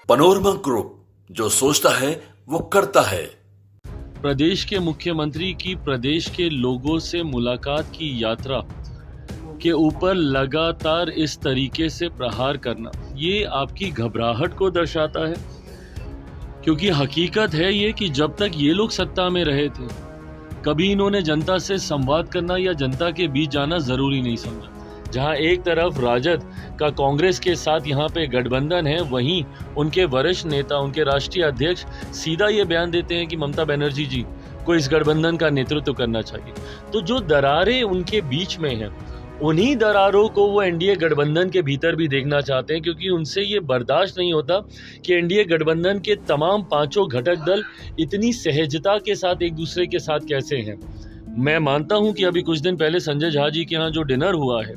Panorama group, जो सोचता है वो करता है। प्रदेश के मुख्यमंत्री की प्रदेश के लोगों से मुलाकात की यात्रा के ऊपर लगातार इस तरीके से प्रहार करना, ये आपकी घबराहट को दर्शाता है। क्योंकि हकीकत है ये कि जब तक ये लोग सत्ता में रहे थे, कभी इन्होंने जनता से संवाद करना या जनता के बीच जाना जरूरी नहीं समझा। जहां एक तरफ राजद का कांग्रेस के साथ यहाँ पे गठबंधन है, वहीं उनके वरिष्ठ नेता, उनके राष्ट्रीय अध्यक्ष सीधा ये बयान देते हैं कि ममता बनर्जी जी को इस गठबंधन का नेतृत्व करना चाहिए। तो जो दरारें उनके बीच में हैं, उन्हीं दरारों को वो एनडीए गठबंधन के भीतर भी देखना चाहते हैं, क्योंकि उनसे ये बर्दाश्त नहीं होता कि एनडीए गठबंधन के तमाम पांचों घटक दल इतनी सहजता के साथ एक दूसरे के साथ कैसे हैं। मैं मानता हूं कि अभी कुछ दिन पहले संजय झा जी के यहाँ जो डिनर हुआ है,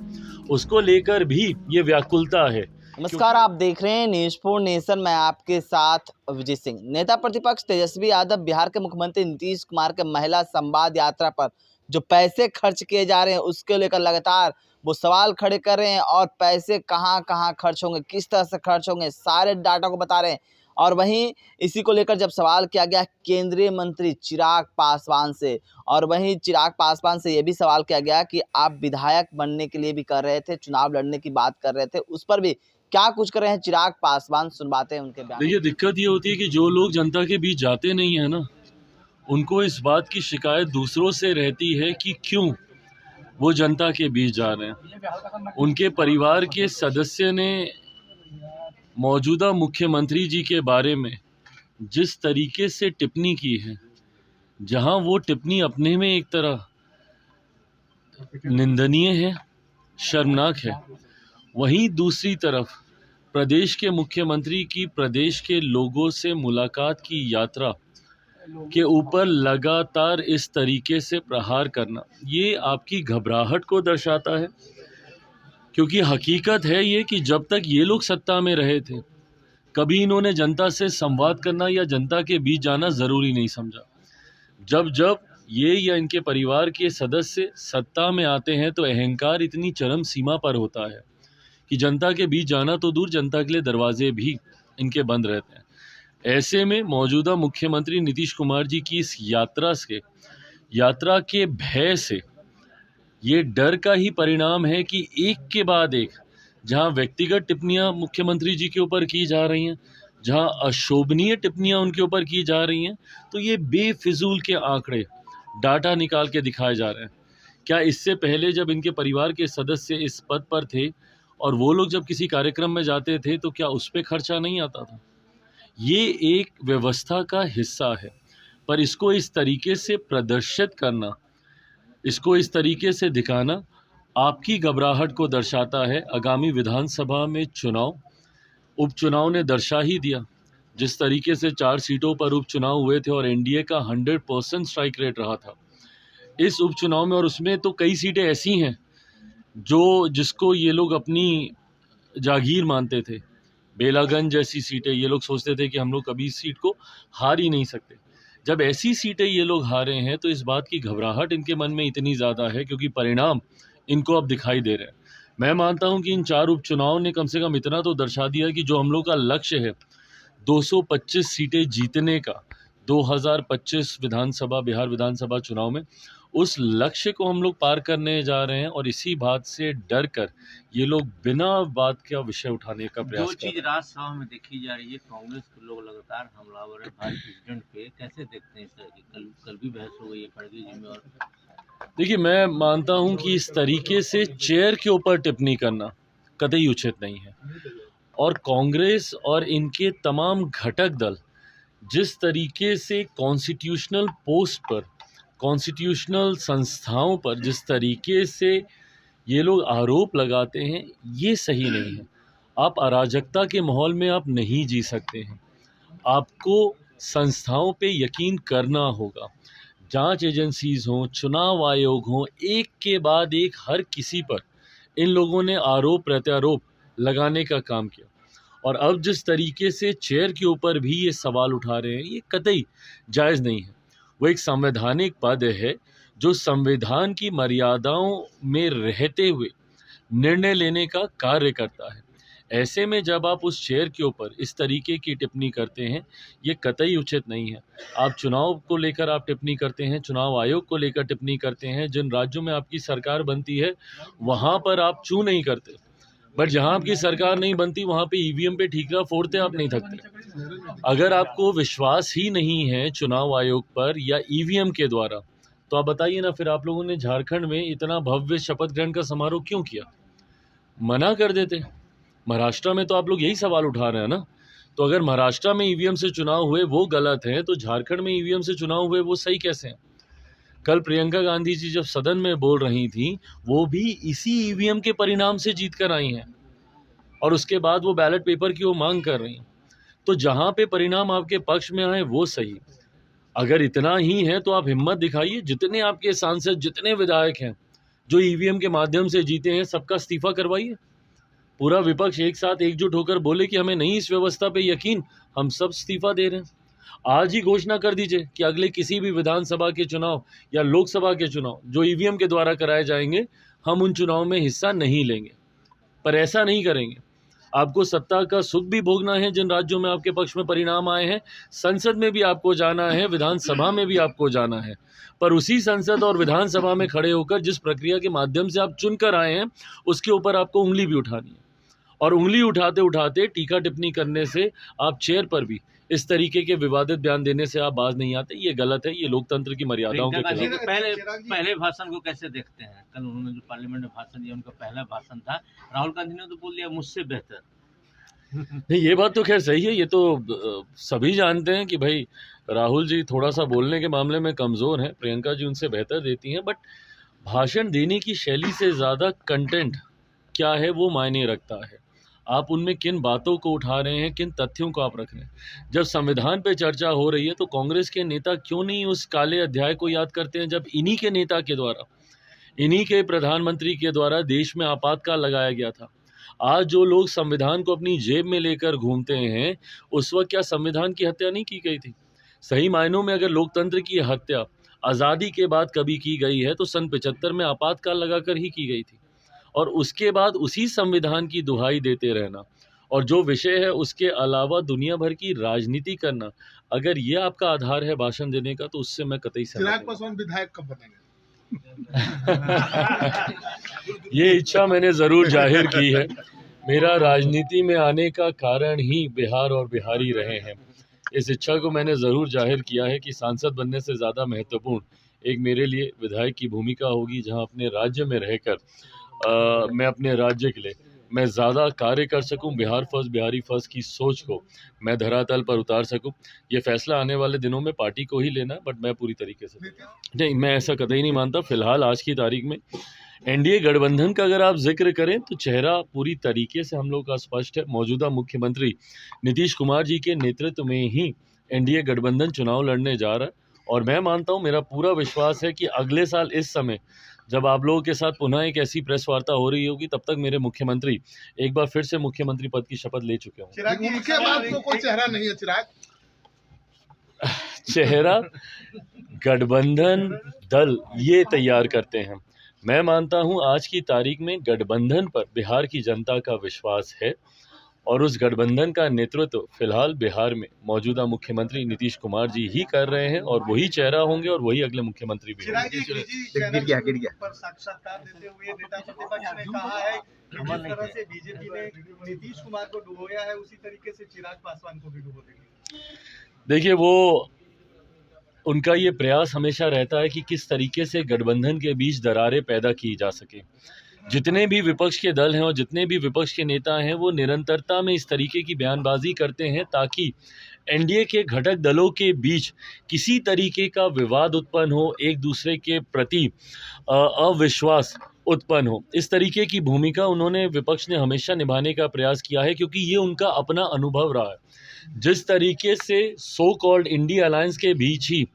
उसको लेकर भी ये व्याकुलता है। नमस्कार, आप देख रहे हैं न्यूज़ फॉर नेशन। मैं आपके साथ विजय सिंह। नेता प्रतिपक्ष तेजस्वी यादव बिहार के मुख्यमंत्री नीतीश कुमार के महिला संवाद यात्रा पर जो पैसे खर्च किए जा रहे हैं, उसके लेकर लगातार वो सवाल खड़े कर रहे हैं और पैसे कहां कहां खर्च होंगे, किस तरह से खर्च होंगे, सारे डाटा को बता रहे हैं। और वहीं इसी को लेकर जब सवाल किया गया केंद्रीय मंत्री चिराग पासवान से, और वहीं चिराग पासवान से ये भी सवाल किया गया कि आप विधायक बनने के लिए भी कर रहे थे, चुनाव लड़ने की बात कर रहे थे, उस पर भी क्या कुछ कर रहे हैं चिराग पासवान, सुनवाते हैं उनके बयान। देखिए, दिक्कत ये होती है कि जो लोग जनता के बीच जाते नहीं है ना, उनको इस बात की शिकायत दूसरों से रहती है कि क्यों वो जनता के बीच जा रहे हैं। उनके परिवार के सदस्य ने मौजूदा मुख्यमंत्री जी के बारे में जिस तरीके से टिप्पणी की है, जहां वो टिप्पणी अपने में एक तरह निंदनीय है, शर्मनाक है, वहीं दूसरी तरफ प्रदेश के मुख्यमंत्री की प्रदेश के लोगों से मुलाकात की यात्रा के ऊपर लगातार इस तरीके से प्रहार करना, ये आपकी घबराहट को दर्शाता है। क्योंकि हकीकत है ये कि जब तक ये लोग सत्ता में रहे थे, कभी इन्होंने जनता से संवाद करना या जनता के बीच जाना जरूरी नहीं समझा। जब जब ये या इनके परिवार के सदस्य सत्ता में आते हैं, तो अहंकार इतनी चरम सीमा पर होता है कि जनता के बीच जाना तो दूर, जनता के लिए दरवाजे भी इनके बंद रहते हैं। ऐसे में मौजूदा मुख्यमंत्री नीतीश कुमार जी की इस यात्रा के भय से, ये डर का ही परिणाम है कि एक के बाद एक जहां व्यक्तिगत टिप्पणियां मुख्यमंत्री जी के ऊपर की जा रही हैं, जहां अशोभनीय टिप्पणियां उनके ऊपर की जा रही हैं, तो ये बेफिजूल के आंकड़े, डाटा निकाल के दिखाए जा रहे हैं। क्या इससे पहले जब इनके परिवार के सदस्य इस पद पर थे और वो लोग जब किसी कार्यक्रम में जाते थे, तो क्या उस पर खर्चा नहीं आता था? ये एक व्यवस्था का हिस्सा है, पर इसको इस तरीके से प्रदर्शित करना, इसको इस तरीके से दिखाना आपकी घबराहट को दर्शाता है। आगामी विधानसभा में उपचुनाव ने दर्शा ही दिया। जिस तरीके से 4 सीटों पर उपचुनाव हुए थे और एनडीए का 100% स्ट्राइक रेट रहा था इस उपचुनाव में, और उसमें तो कई सीटें ऐसी हैं जिसको ये लोग अपनी जागीर मानते थे। बेलागंज जैसी सीटें ये लोग सोचते थे कि हम लोग कभी इस सीट को हार ही नहीं सकते। जब ऐसी सीटें ये लोग हारे हैं, तो इस बात की घबराहट इनके मन में इतनी ज़्यादा है, क्योंकि परिणाम इनको अब दिखाई दे रहे हैं। मैं मानता हूं कि इन 4 उपचुनाव ने कम से कम इतना तो दर्शा दिया कि जो हम लोग का लक्ष्य है 225 सीटें जीतने का 2025 बिहार विधानसभा चुनाव में, उस लक्ष्य को हम लोग पार करने जा रहे हैं। और इसी बात से डर कर ये लोग बिना बात का विषय उठाने का प्रयास कर रहे हैं। जो चीज राज्यसभा में देखी जा रही है, कांग्रेस के लोग लगातार हमलावर है भारत प्रेसिडेंट पे, कैसे देखते हैं इस तरह की? कल भी बहस हो गई है खड़गे जी में। और देखिए, मैं मानता हूं कि इस तरीके से चेयर के ऊपर टिप्पणी करना कतई उचित नहीं है। और कांग्रेस और इनके तमाम घटक दल जिस तरीके से कॉन्स्टिट्यूशनल पोस्ट पर, कॉन्स्टिट्यूशनल संस्थाओं पर जिस तरीके से ये लोग आरोप लगाते हैं, ये सही नहीं है। आप अराजकता के माहौल में आप नहीं जी सकते हैं। आपको संस्थाओं पे यकीन करना होगा। जांच एजेंसीज हों, चुनाव आयोग हों, एक के बाद एक हर किसी पर इन लोगों ने आरोप प्रत्यारोप लगाने का काम किया। और अब जिस तरीके से चेयर के ऊपर भी ये सवाल उठा रहे हैं, ये कतई जायज़ नहीं है। वो एक संवैधानिक पद है जो संविधान की मर्यादाओं में रहते हुए निर्णय लेने का कार्य करता है। ऐसे में जब आप उस चेयर के ऊपर इस तरीके की टिप्पणी करते हैं, ये कतई उचित नहीं है। आप चुनाव को लेकर आप टिप्पणी करते हैं, चुनाव आयोग को लेकर टिप्पणी करते हैं, जिन राज्यों में आपकी सरकार बनती है वहाँ पर आप चू नहीं करते, बट जहाँ आपकी सरकार नहीं बनती वहाँ पे ईवीएम पे ठीकरा फोड़ते आप नहीं थकते। अगर आपको विश्वास ही नहीं है चुनाव आयोग पर या ईवीएम के द्वारा, तो आप बताइए ना, फिर आप लोगों ने झारखंड में इतना भव्य शपथ ग्रहण का समारोह क्यों किया? मना कर देते। महाराष्ट्र में तो आप लोग यही सवाल उठा रहे हैं ना। तो अगर महाराष्ट्र में ईवीएम से चुनाव हुए वो गलत है, तो झारखंड में ईवीएम से चुनाव हुए वो सही कैसे हैं? कल प्रियंका गांधी जी जब सदन में बोल रही थी, वो भी इसी ईवीएम के परिणाम से जीत कर आई हैं, और उसके बाद वो बैलेट पेपर की वो मांग कर रही हैं। तो जहां पे परिणाम आपके पक्ष में आए वो सही। अगर इतना ही है तो आप हिम्मत दिखाइए, जितने आपके सांसद, जितने विधायक हैं जो ईवीएम के माध्यम से जीते हैं, सबका इस्तीफा करवाइए। पूरा विपक्ष एक साथ एकजुट होकर बोले कि हमें नहीं इस व्यवस्था पे यकीन, हम सब इस्तीफा दे रहे हैं। आज ही घोषणा कर दीजिए कि अगले किसी भी विधानसभा के चुनाव या लोकसभा के चुनाव जो ईवीएम के द्वारा कराए जाएंगे, हम उन चुनाव में हिस्सा नहीं लेंगे। पर ऐसा नहीं करेंगे। आपको सत्ता का सुख भी भोगना है जिन राज्यों में आपके पक्ष में परिणाम आए हैं, संसद में भी आपको जाना है, विधानसभा में भी आपको जाना है, पर उसी संसद और विधानसभा में खड़े होकर जिस प्रक्रिया के माध्यम से आप चुनकर आए हैं उसके ऊपर आपको उंगली भी उठानी है। और उंगली उठाते उठाते टीका टिप्पणी करने से आप चेयर पर भी इस तरीके के विवादित बयान देने से आप बाज नहीं आते। ये गलत है, ये लोकतंत्र की मर्यादाओं के प्रियंका गांधी खिलाफ। के पहले भाषण को कैसे देखते हैं? कल उन्होंने जो पार्लियामेंट में भाषण दिया, उनका पहला भाषण था। राहुल गांधी ने तो बोल दिया मुझसे बेहतर। नहीं, ये बात तो खैर सही है। ये तो सभी जानते हैं कि भाई राहुल जी थोड़ा सा बोलने के मामले में कमज़ोर हैं, प्रियंका जी उनसे बेहतर देती हैं, बट भाषण देने की शैली से ज़्यादा कंटेंट क्या है वो मायने रखता है। आप उनमें किन बातों को उठा रहे हैं, किन तथ्यों को आप रख रहे हैं। जब संविधान पे चर्चा हो रही है तो कांग्रेस के नेता क्यों नहीं उस काले अध्याय को याद करते हैं जब इन्हीं के नेता के द्वारा, इन्हीं के प्रधानमंत्री के द्वारा देश में आपातकाल लगाया गया था। आज जो लोग संविधान को अपनी जेब में लेकर घूमते हैं, उस वक्त क्या संविधान की हत्या नहीं की गई थी? सही मायनों में अगर लोकतंत्र की हत्या आज़ादी के बाद कभी की गई है तो सन 75 में आपातकाल लगाकर ही की गई थी। और उसके बाद उसी संविधान की दुहाई देते रहना और जो विषय है उसके अलावा दुनिया भर की राजनीति करना, अगर ये आपका आधार है भाषण देने का, तो उससे मैं कतई सहमत चिराग नहीं। पासवान विधायक कब बनेंगे? ये इच्छा मैंने ज़रूर जाहिर की है। मेरा राजनीति में आने का कारण ही बिहार और बिहारी रहे हैं। इस इच्छा को मैंने ज़रूर जाहिर किया है कि सांसद बनने से ज़्यादा महत्वपूर्ण एक मेरे लिए विधायक की भूमिका होगी, जहां अपने राज्य में रहकर मैं अपने राज्य के लिए मैं ज़्यादा कार्य कर सकूं, बिहार फर्स्ट, बिहारी फर्स्ट की सोच को मैं धरातल पर उतार सकूं। ये फैसला आने वाले दिनों में पार्टी को ही लेना है, बट मैं पूरी तरीके से नहीं, मैं ऐसा कतई नहीं मानता। फिलहाल आज की तारीख में एनडीए गठबंधन का अगर आप जिक्र करें तो चेहरा पूरी तरीके से हम लोग का स्पष्ट है। मौजूदा मुख्यमंत्री नीतीश कुमार जी के नेतृत्व में ही एनडीए गठबंधन चुनाव लड़ने जा रहा है, और मैं मानता हूं, मेरा पूरा विश्वास है कि अगले साल इस समय जब आप लोगों के साथ पुनः एक ऐसी प्रेस वार्ता हो रही होगी, तब तक मेरे मुख्यमंत्री एक बार फिर से मुख्यमंत्री पद की शपथ ले चुके होंगे। चिराग जी, उनके बाद तो कोई चेहरा नहीं है। चिराग चेहरा गठबंधन दल ये तैयार करते हैं। मैं मानता हूं आज की तारीख में गठबंधन पर बिहार की जनता का विश्वास है, और उस गठबंधन का नेतृत्व फिलहाल बिहार में मौजूदा मुख्यमंत्री नीतीश कुमार जी ही कर रहे हैं, और वही चेहरा होंगे और वही अगले मुख्यमंत्री भी होंगे। चिराग जी, निजी चैनल पर साक्षात्कार देते हुए नेता प्रतिपक्ष ने कहा है कि जिस तरह से बीजेपी ने नीतीश कुमार को डुबोया है, उसी तरीके से चिराग पासवान को भी डुबो देंगे। देखिए, वो उनका ये प्रयास हमेशा रहता है कि किस तरीके से गठबंधन के बीच दरारें पैदा की जा सके। जितने भी विपक्ष के दल हैं और जितने भी विपक्ष के नेता हैं, वो निरंतरता में इस तरीके की बयानबाजी करते हैं ताकि एनडीए के घटक दलों के बीच किसी तरीके का विवाद उत्पन्न हो, एक दूसरे के प्रति अविश्वास उत्पन्न हो। इस तरीके की भूमिका उन्होंने, विपक्ष ने हमेशा निभाने का प्रयास किया है, क्योंकि ये उनका अपना अनुभव रहा है। जिस तरीके से सो कॉल्ड इंडिया अलायंस के बीच ही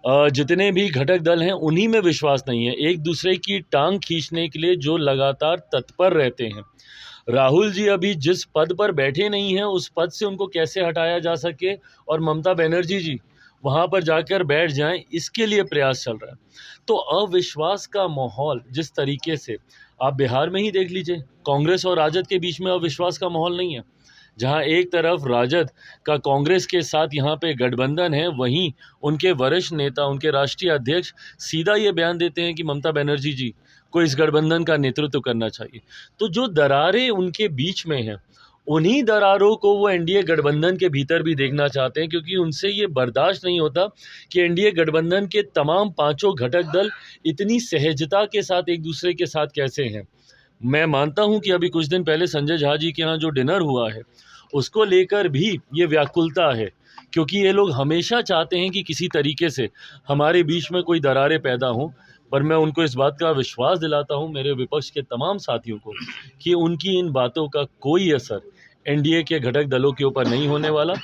जितने भी घटक दल हैं उन्हीं में विश्वास नहीं है, एक दूसरे की टांग खींचने के लिए जो लगातार तत्पर रहते हैं। राहुल जी अभी जिस पद पर बैठे नहीं हैं, उस पद से उनको कैसे हटाया जा सके और ममता बनर्जी जी वहाँ पर जाकर बैठ जाएं, इसके लिए प्रयास चल रहा है। तो अविश्वास का माहौल जिस तरीके से आप बिहार में ही देख लीजिए, कांग्रेस और राजद के बीच में अविश्वास का माहौल नहीं है। जहां एक तरफ राजद का कांग्रेस के साथ यहाँ पे गठबंधन है, वहीं उनके वरिष्ठ नेता, उनके राष्ट्रीय अध्यक्ष सीधा ये बयान देते हैं कि ममता बनर्जी जी को इस गठबंधन का नेतृत्व करना चाहिए। तो जो दरारें उनके बीच में हैं, उन्हीं दरारों को वो एनडीए गठबंधन के भीतर भी देखना चाहते हैं, क्योंकि उनसे ये बर्दाश्त नहीं होता कि एनडीए गठबंधन के तमाम पांचों घटक दल इतनी सहजता के साथ एक दूसरे के साथ कैसे हैं। मैं मानता हूं कि अभी कुछ दिन पहले संजय झा जी के यहाँ जो डिनर हुआ है, उसको लेकर भी ये व्याकुलता है, क्योंकि ये लोग हमेशा चाहते हैं कि किसी तरीके से हमारे बीच में कोई दरारें पैदा हों। पर मैं उनको इस बात का विश्वास दिलाता हूं, मेरे विपक्ष के तमाम साथियों को, कि उनकी इन बातों का कोई असर एनडीए के घटक दलों के ऊपर नहीं होने वाला।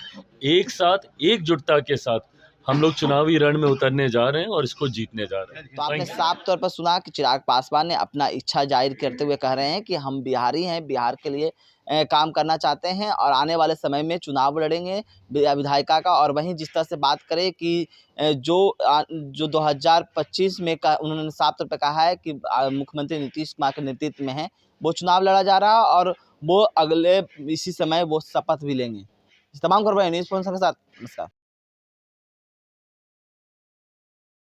एक साथ, एकजुटता के साथ हम लोग चुनावी रण में उतरने जा रहे हैं और इसको जीतने जा रहे हैं। तो आपने साफ तौर पर सुना कि चिराग पासवान ने अपना इच्छा जाहिर करते हुए कह रहे हैं कि हम बिहारी हैं, बिहार के लिए काम करना चाहते हैं और आने वाले समय में चुनाव लड़ेंगे विधायिका का। और वहीं जिस तरह से बात करें कि जो 2025 में का उन्होंने साफ तौर पर कहा है कि मुख्यमंत्री नीतीश कुमार के नेतृत्व में है, वो चुनाव लड़ा जा रहा है और वो अगले इसी समय वो शपथ भी लेंगे। तमाम खबरें न्यूज़ के साथ। नमस्कार।